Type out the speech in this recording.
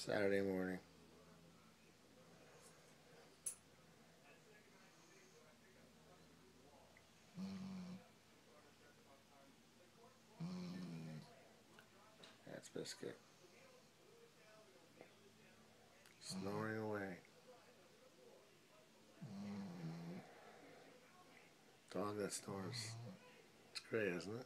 Saturday morning. That's Biscuit. Snoring away. Dog that snores. It's great, isn't it?